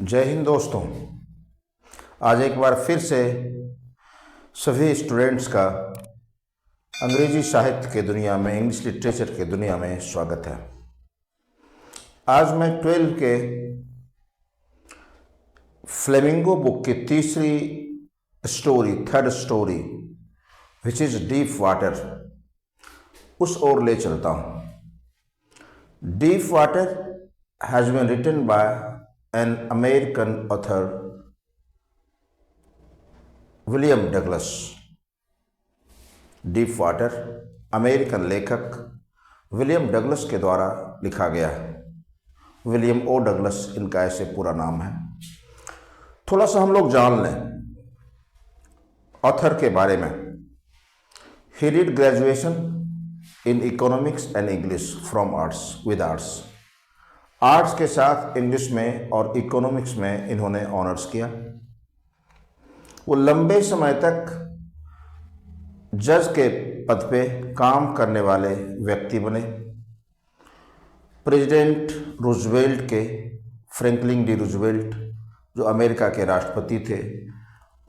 जय हिंद दोस्तों। आज एक बार फिर से सभी स्टूडेंट्स का अंग्रेजी साहित्य के दुनिया में, इंग्लिश लिटरेचर के दुनिया में स्वागत है। आज मैं 12 के फ्लेमिंगो बुक की तीसरी story, third story which is deep water, उस ओर ले चलता हूँ। Deep water has been written by an American author William Douglas. Deep water American लेखक विलियम डगलस के द्वारा लिखा गया है। विलियम ओ डगलस इनका ऐसे पूरा नाम है। थोड़ा सा हम लोग जान लें ऑथर के बारे में। He did graduation in economics and English from arts with arts. Arts के साथ इंग्लिश में और इकोनॉमिक्स में इन्होंने ऑनर्स किया। वो लंबे समय तक जज के पद पे काम करने वाले व्यक्ति बने। प्रेसिडेंट रूजवेल्ट के, फ्रैंकलिन डी रूजवेल्ट जो अमेरिका के राष्ट्रपति थे,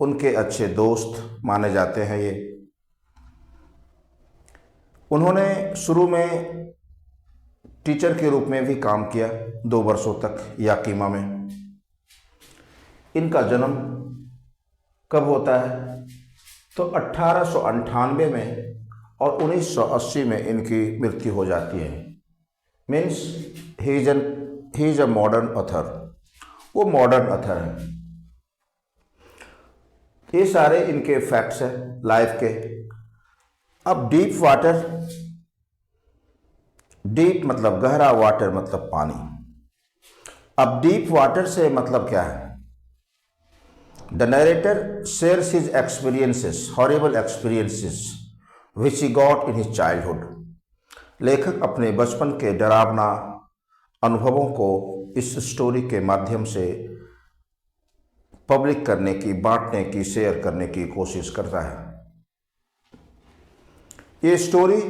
उनके अच्छे दोस्त माने जाते हैं ये। उन्होंने शुरू में टीचर के रूप में भी काम किया 2 वर्षों तक याकीमा में। इनका जन्म कब होता है तो 1898 में और 1980 में इनकी मृत्यु हो जाती है। Means he is a modern author, वो मॉडर्न ऑथर है। ये सारे इनके फैक्ट्स हैं लाइफ के। अब डीप वाटर, डीप मतलब गहरा, वाटर मतलब पानी। अब डीप वाटर से मतलब क्या है? The narrator shares his experiences, horrible experiences which he got in his childhood. लेखक अपने बचपन के डरावना अनुभवों को इस स्टोरी के माध्यम से पब्लिक करने की, बांटने की, शेयर करने की कोशिश करता है। ये स्टोरी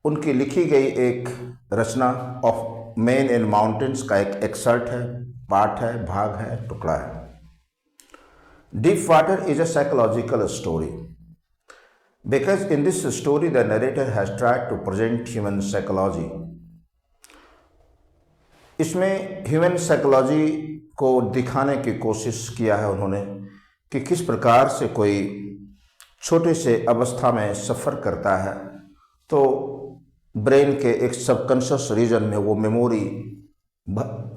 उनकी लिखी गई एक रचना ऑफ मैन इन माउंटेन्स का एक एक्सर्ट है, पार्ट है, भाग है, टुकड़ा है। Deep water is a psychological story because in this story the narrator has tried to present human psychology. इसमें ह्यूमन साइकोलॉजी को दिखाने की कोशिश किया है उन्होंने कि किस प्रकार से कोई छोटे से अवस्था में सफ़र करता है तो ब्रेन के एक सबकॉन्शियस रीजन में वो मेमोरी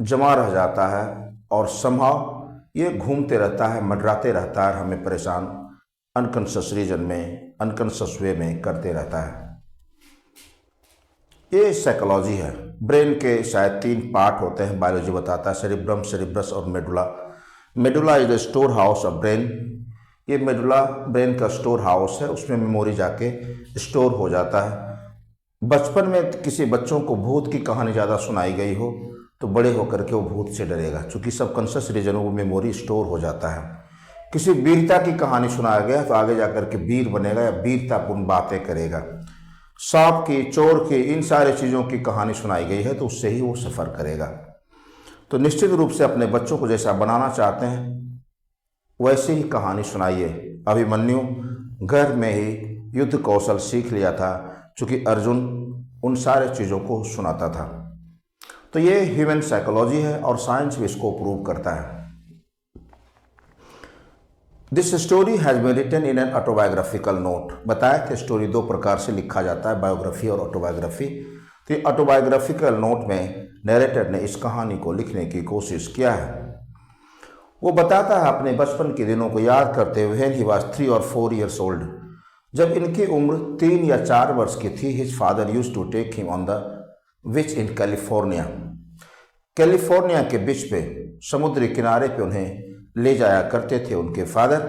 जमा रह जाता है और समहाउ ये घूमते रहता है, मंडराते रहता है, हमें परेशान अनकॉन्शियस रीजन में, अनकॉन्शियस वे में करते रहता है। ये साइकोलॉजी है। ब्रेन के शायद 3 पार्ट होते हैं, बायोलॉजी बताता है, सेरिब्रम, सेरिब्रस और medulla. Medulla is the store house of brain. ये मेडुला ब्रेन का स्टोर हाउस है, उसमें मेमोरी जाके स्टोर हो जाता है। बचपन में किसी बच्चों को भूत की कहानी ज़्यादा सुनाई गई हो तो बड़े होकर के वो भूत से डरेगा, क्योंकि सबकॉन्शियस रीजन वो मेमोरी स्टोर हो जाता है। किसी वीरता की कहानी सुनाया गया तो आगे जाकर के वीर बनेगा या वीरतापूर्ण बातें करेगा। सांप की, चोर की, इन सारे चीज़ों की कहानी सुनाई गई है तो उससे ही वो सफ़र करेगा। तो निश्चित रूप से अपने बच्चों को जैसा बनाना चाहते हैं वैसे ही कहानी सुनाइए। अभिमन्यु घर में ही युद्ध कौशल सीख लिया था, चूँकि अर्जुन उन सारे चीज़ों को सुनाता था। तो ये ह्यूमन साइकोलॉजी है और साइंस भी इसको प्रूव करता है। This story has been written in an autobiographical note. बताया कि स्टोरी 2 प्रकार से लिखा जाता है, बायोग्राफी और ऑटोबायोग्राफी। तो ऑटोबायोग्राफिकल नोट में नरेटर ने इस कहानी को लिखने की कोशिश किया है। वो बताता है अपने बचपन के दिनों को याद करते हुए, व्हेन ही वाज 3 और 4 ईयर्स ओल्ड, जब इनकी उम्र 3 या 4 वर्ष की थी, his father used to take him on the beach in California. California के बीच पे, समुद्री किनारे पे उन्हें ले जाया करते थे उनके फादर।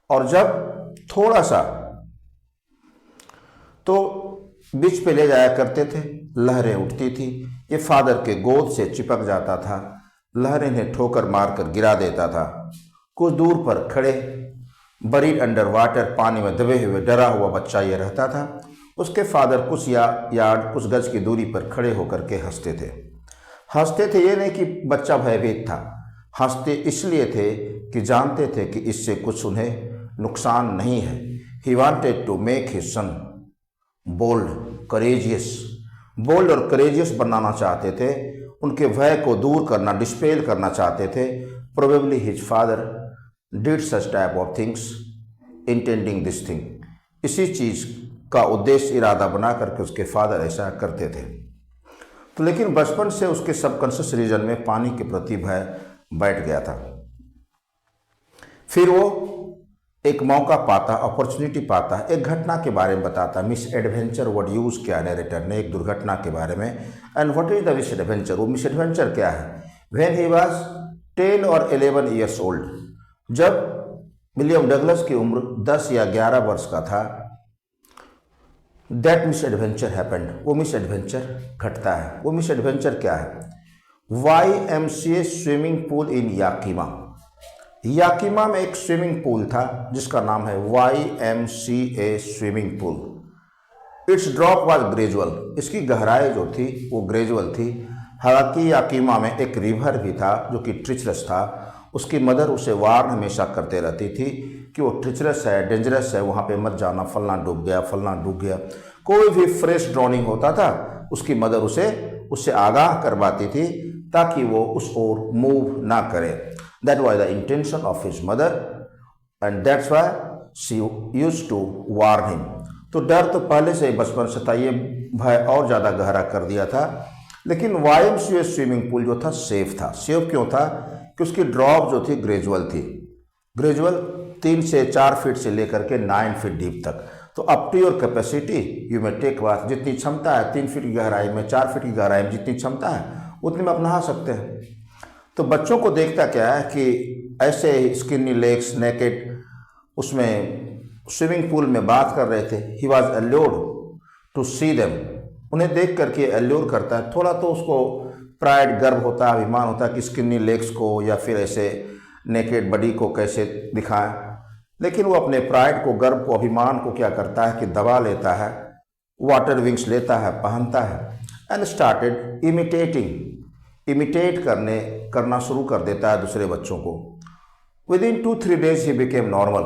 और जब थोड़ा सा तो बीच पे ले जाया करते थे, लहरें उठती थी, ये फादर के गोद से चिपक जाता था, लहरें इन्हें ठोकर मारकर गिरा देता था। कुछ दूर पर खड़े बरीड अंडर वाटर, पानी में दबे हुए डरा हुआ बच्चा ये रहता था। उसके फादर कुछ यार्ड, कुछ गज की दूरी पर खड़े होकर के हंसते थे। ये नहीं कि बच्चा भयभीत था, हंसते इसलिए थे कि जानते थे कि इससे कुछ उन्हें नुकसान नहीं है। He wanted to make his son bold courageous, bold और करेजियस बनाना चाहते थे, उनके भय को दूर करना, डिस्पेल करना चाहते थे। Probably his father did such type of things intending this thing, इसी चीज़ का उद्देश्य इरादा बना करके उसके फादर ऐसा करते थे। तो लेकिन बचपन से उसके सबकॉन्शियस रीजन में पानी के प्रति भय बैठ गया था। फिर वो एक मौका पाता, अपॉर्चुनिटी पाता, एक घटना के बारे में बताता। मिस एडवेंचर वर्ड यूज़ किया नरेटर ने एक दुर्घटना के बारे में। And what is the miss adventure, वो मिस एडवेंचर क्या है? व्हेन ही वाज 10 और 11 ईयर्स ओल्ड, जब विलियम डगलस की उम्र 10 या 11 वर्ष का था, दैट मिस एडवेंचर हैपेंड, वो मिस एडवेंचर घटता है। वो मिस एडवेंचर क्या है? YMCA स्विमिंग पूल इन याकीमा, याकीमा में एक स्विमिंग पूल था जिसका नाम है YMCA swimming pool. It's drop was gradual, इसकी गहराई जो थी वो ग्रेजुअल थी। हालांकि याकीमा में एक रिवर भी था जो कि ट्रिचरस था। उसकी मदर उसे वार्न हमेशा करते रहती थी कि वो ट्रिचरस है, डेंजरस है, वहाँ पे मत जाना, फलना डूब गया, फलना डूब गया। कोई भी फ्रेश ड्रॉनिंग होता था उसकी मदर उससे आगाह करवाती थी ताकि वो उस ओर मूव ना करे। That was the intention of his mother and that's why she used to warn him. तो डर तो पहले से ही बचपन से था, ये भय और ज़्यादा गहरा कर दिया था। लेकिन YMCA स्विमिंग पूल जो था सेफ था। सेफ क्यों था? कि उसकी ड्रॉप जो थी ग्रेजुअल थी। ग्रेजुअल 3 से 4 फीट से लेकर के 9 फीट डीप तक। तो up to your capacity you may take bath, जितनी क्षमता है 3 फीट की गहराई में, 4 फीट की गहराई में जितनी क्षमता है उतने में आप नहा सकते हैं। तो बच्चों को देखता क्या है कि ऐसे स्किनी लेग्स, नेकेड, उसमें स्विमिंग पूल में बात कर रहे थे। He was allured to see them, उन्हें देख करके एल्योर करता है। थोड़ा तो उसको प्राइड, गर्व होता है, अभिमान होता है कि स्किनी लेग्स को या फिर ऐसे नेकेड बॉडी को कैसे दिखाएं। लेकिन वो अपने प्राइड को, गर्व को, अभिमान को क्या करता है कि दबा लेता है, वाटर विंग्स लेता है, पहनता है एंड स्टार्टेड इमिटेट करना शुरू कर देता है दूसरे बच्चों को। With in 2-3 days he became normal,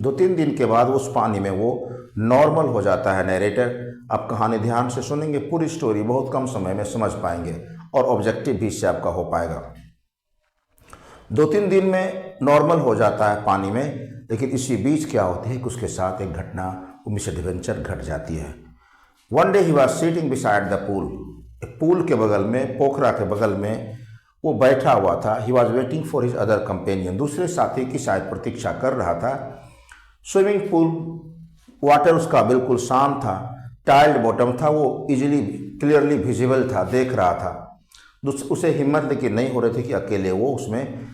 2-3 दिन के बाद उस पानी में वो नॉर्मल हो जाता है। नरेटर, आप कहानी ध्यान से सुनेंगे, पूरी स्टोरी बहुत कम समय में समझ पाएंगे और ऑब्जेक्टिव भी इससे आपका हो पाएगा। 2-3 दिन में नॉर्मल हो जाता है पानी में। लेकिन इसी बीच क्या होती है कि उसके साथ एक घटना, वो मिस एडवेंचर घट जाती है। One day he was sitting beside the pool, एक पूल के बगल में, पोखरा के बगल में वो बैठा हुआ था। He was waiting for his other companion, दूसरे साथी की शायद प्रतीक्षा कर रहा था। स्विमिंग पूल वाटर उसका बिल्कुल शांत था, टाइल्ड बॉटम था, वो इजीली क्लियरली विजिबल था, देख रहा था। उसे हिम्मत लेकिन नहीं हो रही थी कि अकेले वो उसमें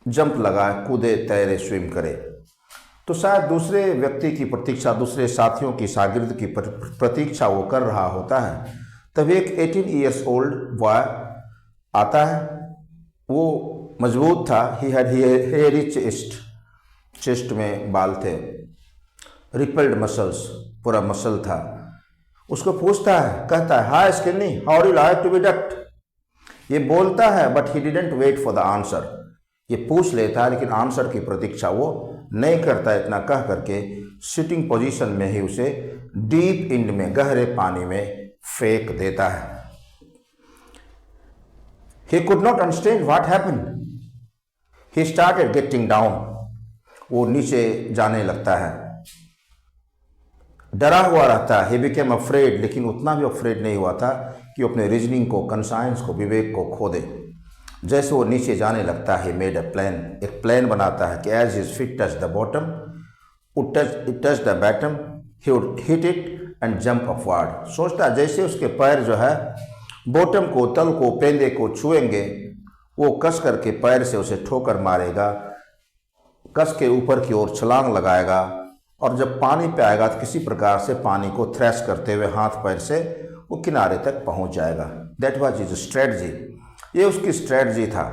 जंप लगाए, कूदे, तैरे, स्विम करे। तो शायद दूसरे व्यक्ति की प्रतीक्षा, दूसरे साथियों की, शागिर्द की प्रतीक्षा वो कर रहा होता है। तभी एक 18 ईयर्स ओल्ड बॉय आता है। वो मजबूत था, ही हैड हेयरी चेस्ट में बाल थे, रिपल्ड मसल्स, पूरा मसल था। उसको पूछता है, कहता है, hi skinny, how do you like to be ducked. ये बोलता है but he didn't wait for the answer, ये पूछ लेता है लेकिन आंसर की प्रतीक्षा वो नहीं करता। इतना कह करके सिटिंग पोजीशन में ही उसे डीप इंड में, गहरे पानी में फेंक देता है। He could not understand what happened. He started getting down. वो नीचे जाने लगता है, डरा हुआ रहता है। He became afraid, लेकिन उतना भी अफ्रेड नहीं हुआ था कि अपने रीजनिंग को, कंसाइंस को, विवेक को खो दे। जैसे वो नीचे जाने लगता है, मेड अ प्लान, एक प्लान बनाता है कि as his feet touch the bottom, it touch the bottom, he would hit it and jump upward. सोचता है जैसे उसके पैर जो है बॉटम को, तल को, पेंदे को छुएंगे, वो कस करके पैर से उसे ठोकर मारेगा, कस के ऊपर की ओर छलांग लगाएगा और जब पानी पे आएगा तो किसी प्रकार से पानी को थ्रैश करते हुए हाथ पैर से वो किनारे तक पहुंच जाएगा। दैट वाज हिज स्ट्रेटजी, ये उसकी स्ट्रेटजी था।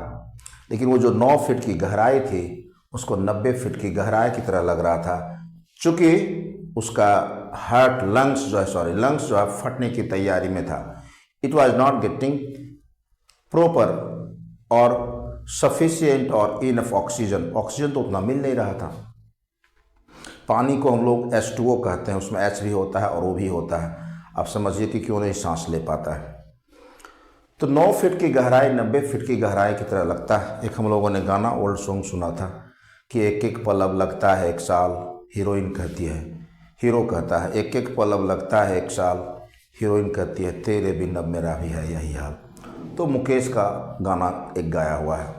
लेकिन वो जो 9 फीट की गहराई थी उसको 90 फीट की गहराई की तरह लग रहा था, चूँकि उसका लंग्स जो है फटने की तैयारी में था। It was not getting proper और सफिशिएंट और इनफ ऑक्सीजन, ऑक्सीजन तो उतना मिल नहीं रहा था। पानी को हम लोग H2O कहते हैं, उसमें H भी होता है और O भी होता है। आप समझिए कि क्यों नहीं सांस ले पाता है। तो 9 फीट की गहराई 90 फीट की गहराई की तरह लगता है। एक हम लोगों ने गाना ओल्ड सॉन्ग सुना था कि एक एक पल अब लगता है एक साल, हीरोइन कहती है, हीरो कहता है एक एक पल अब लगता है एक साल, हीरोइन कहती है तेरे बिन अब मेरा भी है यही हाल। तो मुकेश का गाना एक गाया हुआ है।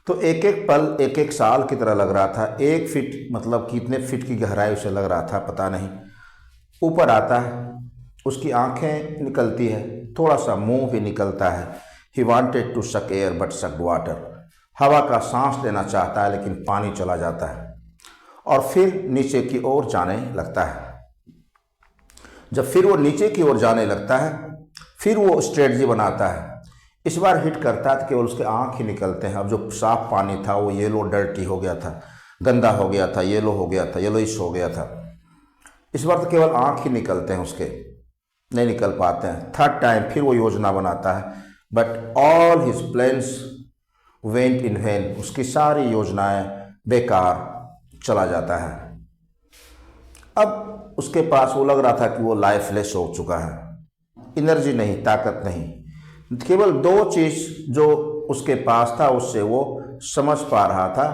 तो एक एक पल एक एक साल की तरह लग रहा था। 1 फीट मतलब कितने फीट की गहराई उसे लग रहा था पता नहीं। ऊपर आता है, उसकी आंखें निकलती है, थोड़ा सा मुंह भी निकलता है। He wanted to suck air but sucked water, हवा का सांस लेना चाहता है लेकिन पानी चला जाता है। और फिर नीचे की ओर जाने लगता है। जब फिर वो नीचे की ओर जाने लगता है, फिर वो स्ट्रेटजी बनाता है। इस बार हिट करता है तो केवल उसके आँख ही निकलते हैं। अब जो साफ पानी था वो येलो डर्टी हो गया था, गंदा हो गया था, येलो हो गया था, येलोइश हो गया था। इस बार तो केवल आँख ही निकलते हैं उसके, नहीं निकल पाते हैं। थर्ड टाइम फिर वो योजना बनाता है, but all his plans went in when, उसकी सारी योजनाएं बेकार, चला जाता है। अब उसके पास वो लग रहा था कि वो लाइफलेस हो चुका है, एनर्जी नहीं, ताकत नहीं। केवल 2 चीज़ जो उसके पास था उससे वो समझ पा रहा था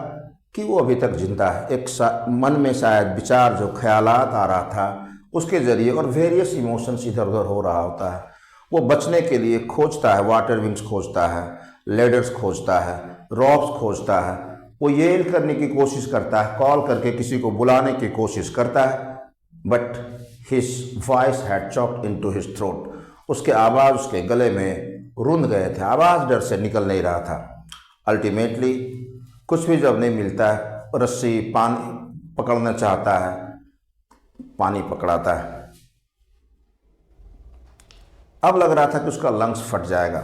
कि वो अभी तक जिंदा है। एक मन में शायद विचार जो ख्यालात आ रहा था उसके ज़रिए, और वेरियस इमोशंस इधर उधर हो रहा होता है। वो बचने के लिए खोजता है, वाटर विंग्स खोजता है, लेडर्स खोजता है, रॉप्स खोजता है। वो येल करने की कोशिश करता है, कॉल करके किसी को बुलाने की कोशिश करता है, but his voice had choked into his throat, उसके आवाज़ उसके गले में रुंध गए थे, आवाज़ डर से निकल नहीं रहा था। अल्टीमेटली कुछ भी जब नहीं मिलता है, रस्सी पानी पकड़ना चाहता है, पानी पकड़ाता है। अब लग रहा था कि उसका लंग्स फट जाएगा।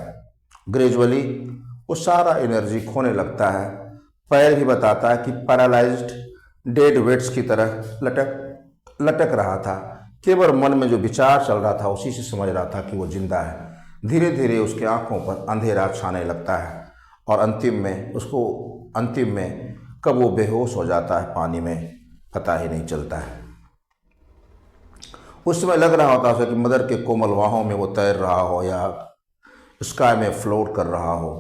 ग्रेजुअली वो सारा एनर्जी खोने लगता है। पैर भी बताता है कि पैरालाइज्ड डेड वेट्स की तरह लटक रहा था। केवल मन में जो विचार चल रहा था उसी से समझ रहा था कि वो जिंदा है। धीरे धीरे उसकी आंखों पर अंधेरा छाने लगता है और अंतिम में कब वो बेहोश हो जाता है पानी में पता ही नहीं चलता है। उस समय लग रहा होता है कि मदर के कोमल बाहों में वो तैर रहा हो या स्काई में फ्लोट कर रहा हो।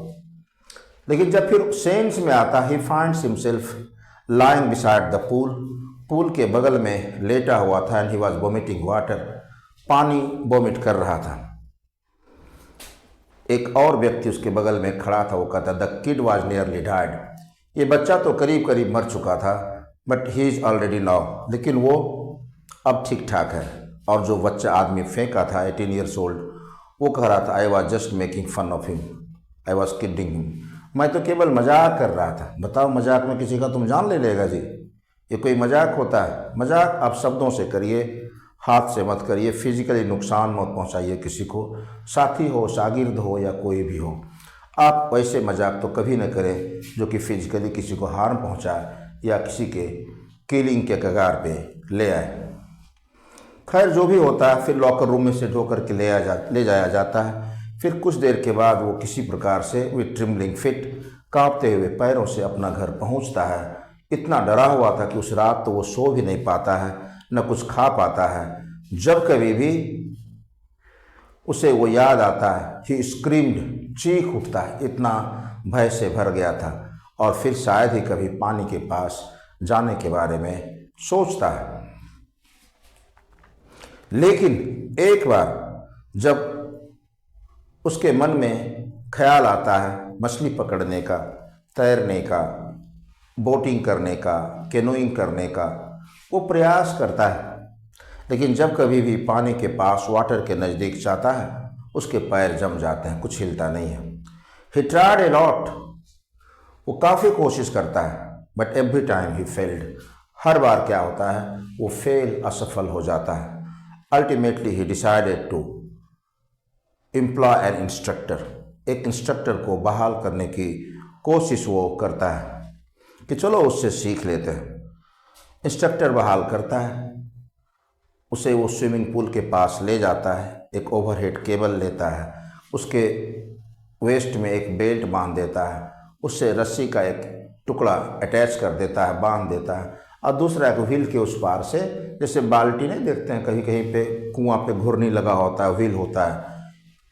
लेकिन जब फिर सेंस में आता, he finds himself lying beside the pool के बगल में लेटा हुआ था, and he was vomiting water, पानी वोमिट कर रहा था। एक और व्यक्ति उसके बगल में खड़ा था, वो कहता the kid was nearly died, ये बच्चा तो करीब करीब मर चुका था, but he is already now, लेकिन वो अब ठीक ठाक है। और जो बच्चा आदमी फेंका था 18 ईयर्स ओल्ड, वो कह रहा था I was just making fun of him, I was kidding him, मैं तो केवल मजाक कर रहा था। बताओ, मजाक में किसी का तुम जान ले लेगा जी? ये कोई मजाक होता है? मजाक आप शब्दों से करिए, हाथ से मत करिए, फिजिकली नुकसान मत पहुंचाइए किसी को, साथी हो, शागिर्द हो या कोई भी हो। आप वैसे मजाक तो कभी न करें जो कि फिजिकली किसी को हार्म पहुंचाए या किसी के किलिंग के कगार पे ले आए। खैर जो भी होता है, फिर लॉकर रूम में से ढो करके ले जाया जाता है। फिर कुछ देर के बाद वो किसी प्रकार से विद ट्रिम्बलिंग फिट, कांपते हुए पैरों से अपना घर पहुंचता है। इतना डरा हुआ था कि उस रात तो वो सो भी नहीं पाता है, न कुछ खा पाता है। जब कभी भी उसे वो याद आता है, ही स्क्रीम्ड, चीख उठता है, इतना भय से भर गया था। और फिर शायद ही कभी पानी के पास जाने के बारे में सोचता है। लेकिन एक बार जब उसके मन में ख्याल आता है मछली पकड़ने का, तैरने का, बोटिंग करने का, कैनोइंग करने का, वो प्रयास करता है। लेकिन जब कभी भी पानी के पास, वाटर के नज़दीक जाता है, उसके पैर जम जाते हैं, कुछ हिलता नहीं है। ही ट्राइड ए लॉट, वो काफ़ी कोशिश करता है, but every time he failed, हर बार क्या होता है, वो फेल, असफल हो जाता है। Ultimately he decided to employ an instructor, एक इंस्ट्रक्टर को बहाल करने की कोशिश वो करता है कि चलो उससे सीख लेते हैं। इंस्ट्रक्टर बहाल करता है, उसे वो स्विमिंग पूल के पास ले जाता है, एक ओवरहेड केबल लेता है, उसके वेस्ट में एक बेल्ट बांध देता है, उससे रस्सी का एक टुकड़ा अटैच कर देता है, बांध देता है, और दूसरा एक व्हील के उस पार से, जैसे बाल्टी नहीं देखते हैं कहीं कहीं पे कुआं पे घुरनी लगा होता है, व्हील होता है,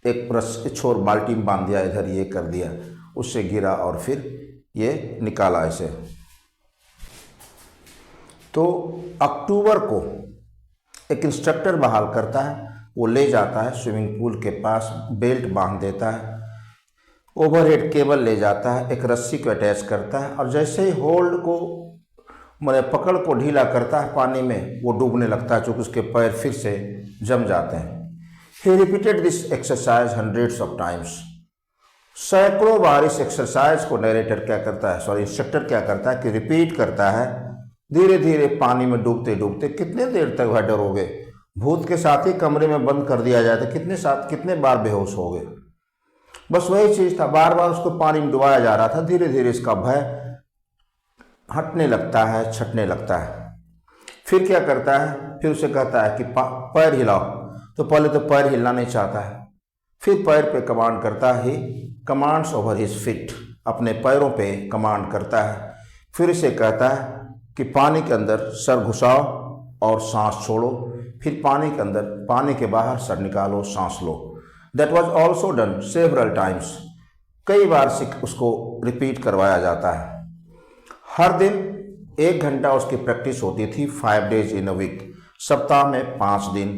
एक छोर बाल्टी में बांध दिया, इधर ये कर दिया, उससे गिरा और फिर ये निकाला इसे। तो अक्टूबर को एक इंस्ट्रक्टर बहाल करता है, वो ले जाता है स्विमिंग पूल के पास, बेल्ट बांध देता है, ओवरहेड केबल ले जाता है, एक रस्सी को अटैच करता है, और जैसे ही होल्ड को मतलब पकड़ को ढीला करता है पानी में, वो डूबने लगता है, चूँकि उसके पैर फिर से जम जाते हैं। He repeated this exercise hundreds of times. सैकड़ों बार इस एक्सरसाइज को नरेटर क्या करता है, सॉरी इंस्ट्रक्टर क्या करता है कि रिपीट करता है। धीरे धीरे पानी में डूबते डूबते कितने देर तक वह डरोगे, भूत के साथ ही कमरे में बंद कर दिया जाए तो कितने बार बेहोश हो गए। बस वही चीज़ था, बार बार उसको पानी में डुबाया जा रहा था। धीरे धीरे इसका भय हटने लगता है, छटने लगता है। फिर क्या करता है, फिर उसे कहता है कि पैर हिलाओ, तो पहले तो पैर हिलना नहीं चाहता है, फिर पैर पे कमांड करता है, कमांड्स ओवर हिज फीट, अपने पैरों पे कमांड करता है। फिर इसे कहता है कि पानी के अंदर सर घुसाओ और सांस छोड़ो, फिर पानी के अंदर, पानी के बाहर सर निकालो, सांस लो। That was also done several times. कई बार उसको रिपीट करवाया जाता है। हर दिन 1 घंटा उसकी प्रैक्टिस होती थी, 5 डेज इन अ वीक, सप्ताह में 5 दिन,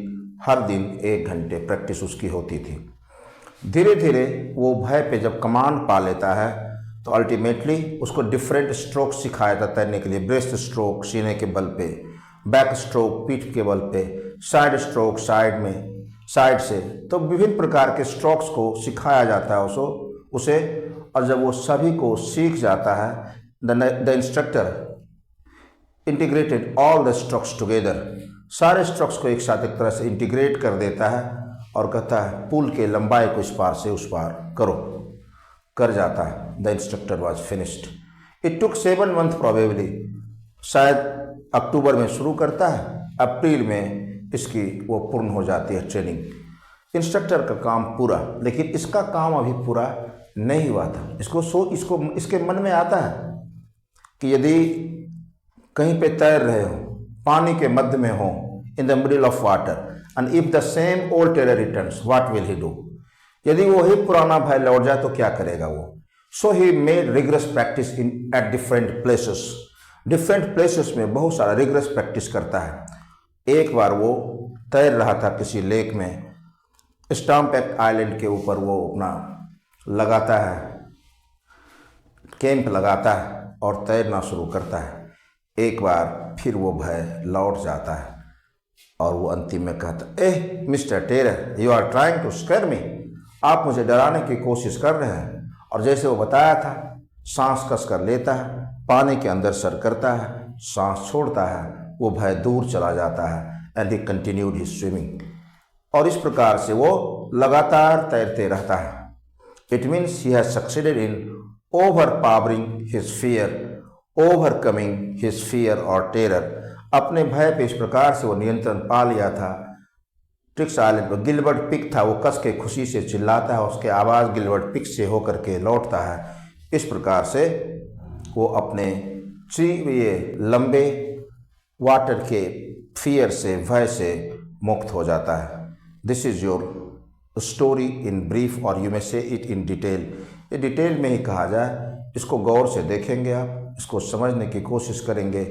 हर दिन 1 घंटे प्रैक्टिस उसकी होती थी। धीरे धीरे वो भय पे जब कमांड पा लेता है तो अल्टीमेटली उसको डिफरेंट स्ट्रोक सिखाया था तैरने के लिए। ब्रेस्ट स्ट्रोक सीने के बल पे, बैक स्ट्रोक पीठ के बल पे, साइड स्ट्रोक साइड में, साइड से, तो विभिन्न प्रकार के स्ट्रोक्स को सिखाया जाता है उसे। और जब वो सभी को सीख जाता है, the instructor integrated all the strokes together, सारे स्ट्रोक्स को एक साथ एक तरह से इंटीग्रेट कर देता है और कहता है पुल के लंबाई को इस पार से उस पार करो, कर जाता है। The instructor was finished. It took 7 month probably, शायद अक्टूबर में शुरू करता है, अप्रैल में इसकी वो पूर्ण हो जाती है ट्रेनिंग। इंस्ट्रक्टर का काम पूरा, लेकिन इसका काम अभी पूरा नहीं हुआ था। इसके मन में आता है कि यदि कहीं पे तैर रहे हो, पानी के मध्य में हो, in the middle of water, and if the same old terror returns what will he do, यदि वही पुराना भय लौट जाए तो क्या करेगा वो। So he made rigorous practice at different places में बहुत सारा रिगरस प्रैक्टिस करता है। एक बार वो तैर रहा था किसी लेक में, स्टाम्पैक्ट आइलैंड के ऊपर वो अपना लगाता है, कैंप लगाता है और तैरना शुरू करता है। एक बार फिर वो भय लौट जाता है और वो अंतिम में कहता, eh mister terror, you are trying to scare me, आप मुझे डराने की कोशिश कर रहे हैं। और जैसे वो बताया था, सांस कस कर लेता है, पानी के अंदर सर करता है, सांस छोड़ता है, वो भय दूर चला जाता है। And he continued his swimming. और इस प्रकार से वो लगातार तैरते रहता है। It means he has succeeded in overpowering his fear, overcoming his fear और टेरर। अपने भय पे इस प्रकार से वो नियंत्रण पा लिया था। ट्रिक्स आइलैंड पर गिलबर्ट पिग था, वो कस के खुशी से चिल्लाता है, उसके आवाज़ गिलबर्ट पिग से होकर के लौटता है। इस प्रकार से वो अपने ये लंबे वाटर के फियर से, भय से मुक्त हो जाता है। This is your story in brief, और यू मे से इट इन डिटेल। ये डिटेल में ही कहा जाए, इसको गौर से देखेंगे आप, इसको समझने की कोशिश करेंगे।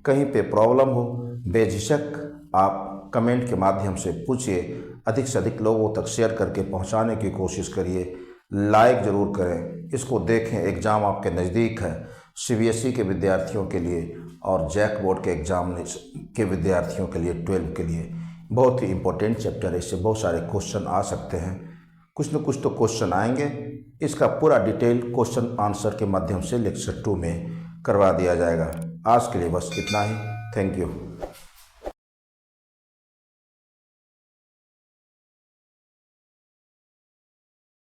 कहीं पे प्रॉब्लम हो, बेझिझक आप कमेंट के माध्यम से पूछिए, अधिक से अधिक लोगों तक शेयर करके पहुंचाने की कोशिश करिए। लाइक ज़रूर करें, इसको देखें। एग्ज़ाम आपके नज़दीक है, सीबीएसई के विद्यार्थियों के लिए और जैक बोर्ड के एग्ज़ाम के विद्यार्थियों के लिए, 12 के लिए बहुत ही इम्पोर्टेंट चैप्टर है। इससे बहुत सारे क्वेश्चन आ सकते हैं, कुछ न कुछ तो क्वेश्चन आएंगे। इसका पूरा डिटेल क्वेश्चन आंसर के माध्यम से लेक्चर 2 में करवा दिया जाएगा। आज के लिए बस इतना ही। Thank you.